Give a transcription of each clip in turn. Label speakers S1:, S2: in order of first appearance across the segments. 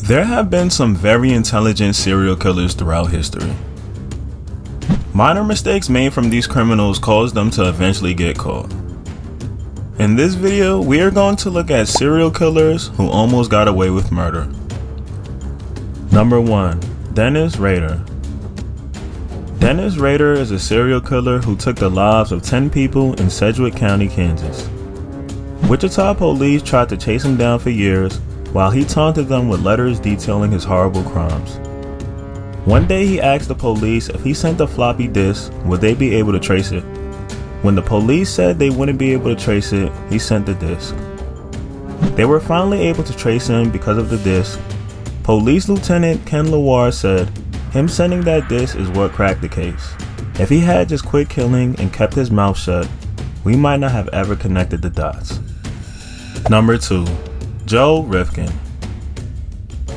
S1: There have been some very intelligent serial killers throughout history. Minor mistakes made from these criminals caused them to eventually get caught. In this video, we are going to look at serial killers who almost got away with murder. Number 1. Dennis Rader. Dennis Rader is a serial killer who took the lives of 10 people in Sedgwick County, Kansas. Wichita police tried to chase him down for years while he taunted them with letters detailing his horrible crimes. One day he asked the police if he sent a floppy disk, would they be able to trace it? When the police said they wouldn't be able to trace it, he sent the disk. They were finally able to trace him because of the disk. Police Lieutenant Ken Lewar said, him sending that disk is what cracked the case. If he had just quit killing and kept his mouth shut, we might not have ever connected the dots. Number 2. Joe Rifkin.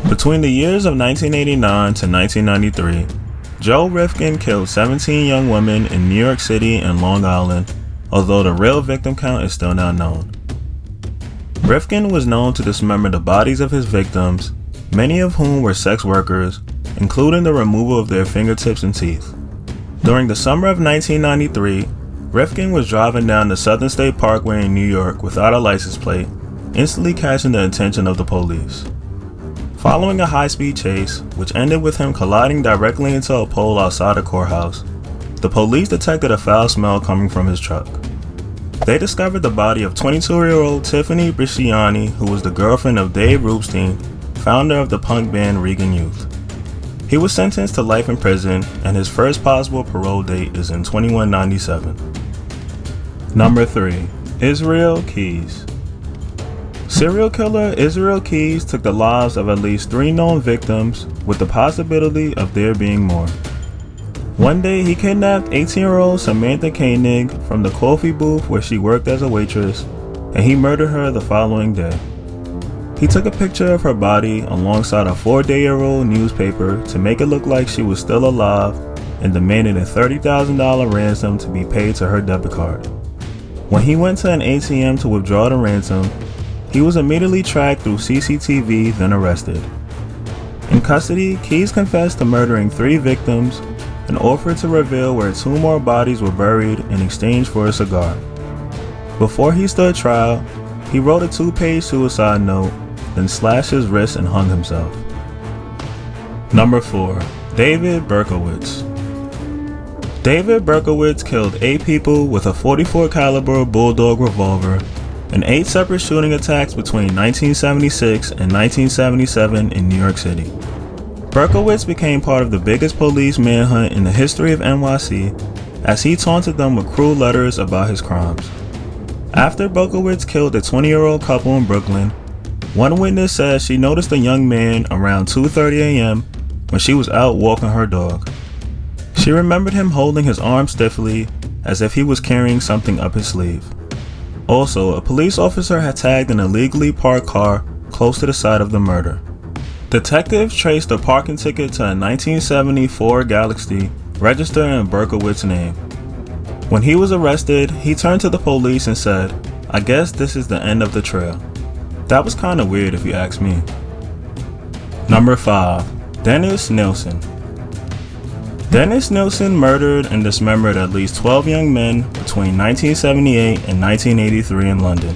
S1: Between the years of 1989 to 1993, Joe Rifkin killed 17 young women in New York City and Long Island, although the real victim count is still not known. Rifkin was known to dismember the bodies of his victims, many of whom were sex workers, including the removal of their fingertips and teeth. During the summer of 1993, Rifkin was driving down the Southern State Parkway in New York without a license plate, instantly catching the attention of the police. Following a high-speed chase, which ended with him colliding directly into a pole outside the courthouse, the police detected a foul smell coming from his truck. They discovered the body of 22-year-old Tiffany Bresciani, who was the girlfriend of Dave Rubinstein, founder of the punk band Regan Youth. He was sentenced to life in prison, and his first possible parole date is in 2197. Number 3. Israel Keys. Serial killer Israel Keys took the lives of at least 3 known victims, with the possibility of there being more. One day he kidnapped 18-year-old Samantha Koenig from the coffee booth where she worked as a waitress, and he murdered her the following day. He took a picture of her body alongside a 4-day-old newspaper to make it look like she was still alive and demanded a $30,000 ransom to be paid to her debit card. When he went to an ATM to withdraw the ransom, he was immediately tracked through CCTV, then arrested. In custody, Keys confessed to murdering 3 victims and offered to reveal where 2 more bodies were buried in exchange for a cigar. Before he stood trial, he wrote a 2-page suicide note, then slashed his wrist and hung himself. Number 4. David Berkowitz. David Berkowitz killed 8 people with a .44 caliber Bulldog revolver in 8 separate shooting attacks between 1976 and 1977 in New York City. Berkowitz became part of the biggest police manhunt in the history of NYC as he taunted them with cruel letters about his crimes. After Berkowitz killed a 20-year-old couple in Brooklyn, one witness says she noticed a young man around 2:30 a.m. when she was out walking her dog. She remembered him holding his arm stiffly as if he was carrying something up his sleeve. Also, a police officer had tagged an illegally parked car close to the site of the murder. Detectives traced the parking ticket to a 1970 Ford Galaxy registered in Berkowitz's name. When he was arrested, he turned to the police and said, "I guess this is the end of the trail." That was kinda weird if you ask me. Number 5. Dennis Nilsen. Dennis Nilsen murdered and dismembered at least 12 young men between 1978 and 1983 in London.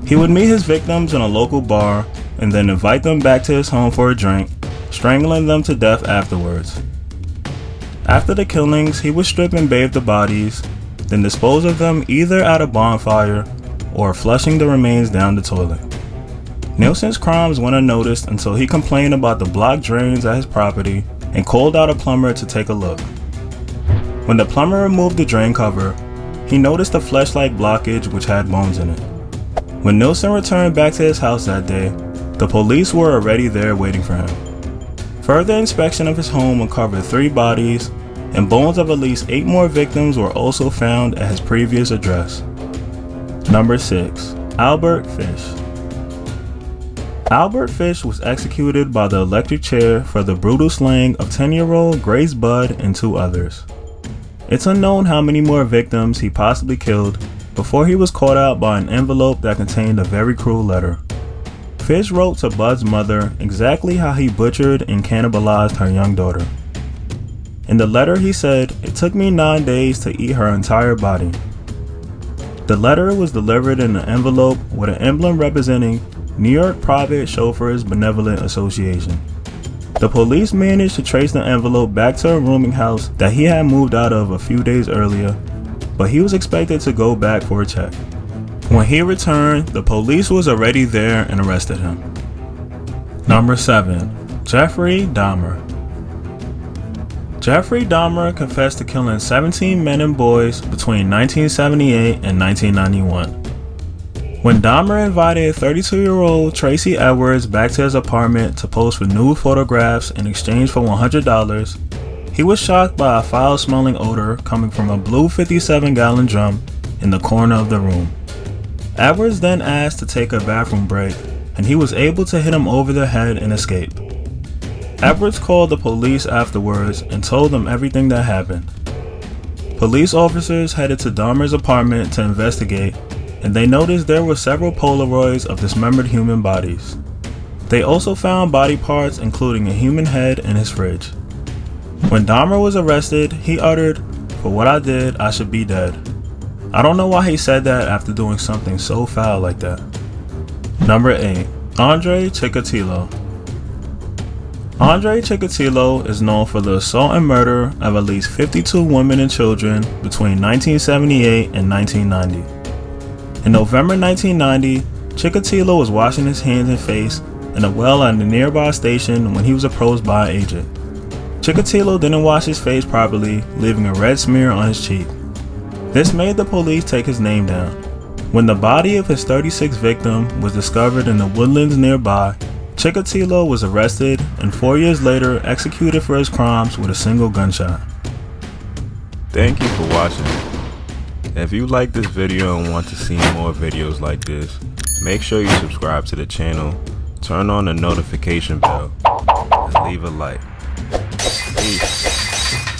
S1: He would meet his victims in a local bar and then invite them back to his home for a drink, strangling them to death afterwards. After the killings, he would strip and bathe the bodies, then dispose of them either at a bonfire or flushing the remains down the toilet. Nilsen's crimes went unnoticed until he complained about the blocked drains at his property and called out a plumber to take a look. When the plumber removed the drain cover, he noticed a flesh-like blockage which had bones in it. When Nilsen returned back to his house that day, the police were already there waiting for him. Further inspection of his home uncovered 3 bodies, and bones of at least 8 more victims were also found at his previous address. Number 6. Albert Fish. Albert Fish was executed by the electric chair for the brutal slaying of 10-year-old Grace Budd and 2 others. It's unknown how many more victims he possibly killed before he was caught out by an envelope that contained a very cruel letter. Fish wrote to Bud's mother exactly how he butchered and cannibalized her young daughter. In the letter he said, "It took me 9 days to eat her entire body." The letter was delivered in an envelope with an emblem representing New York Private Chauffeurs Benevolent Association. The police managed to trace the envelope back to a rooming house that he had moved out of a few days earlier, but he was expected to go back for a check. When he returned, the police was already there and arrested him. Number 7. Jeffrey Dahmer. Jeffrey Dahmer confessed to killing 17 men and boys between 1978 and 1991. When Dahmer invited 32-year-old Tracy Edwards back to his apartment to pose for nude photographs in exchange for $100, he was shocked by a foul-smelling odor coming from a blue 57-gallon drum in the corner of the room. Edwards then asked to take a bathroom break, and he was able to hit him over the head and escape. Edwards called the police afterwards and told them everything that happened. Police officers headed to Dahmer's apartment to investigate, and they noticed there were several Polaroids of dismembered human bodies. They also found body parts including a human head in his fridge. When Dahmer was arrested, he uttered, "For what I did, I should be dead." I don't know why he said that after doing something so foul like that. Number 8. ANDREI CHIKATILO. ANDREI CHIKATILO is known for the assault and murder of at least 52 women and children between 1978 and 1990. In November 1990, CHIKATILO was washing his hands and face in a well at a nearby station when he was approached by an agent. CHIKATILO didn't wash his face properly, leaving a red smear on his cheek. This made the police take his name down. When the body of his 36th victim was discovered in the woodlands nearby, CHIKATILO was arrested and 4 years later executed for his crimes with a single gunshot.
S2: Thank you for watching. If you like this video and want to see more videos like this, make sure you subscribe to the channel, turn on the notification bell, and leave a like. Peace.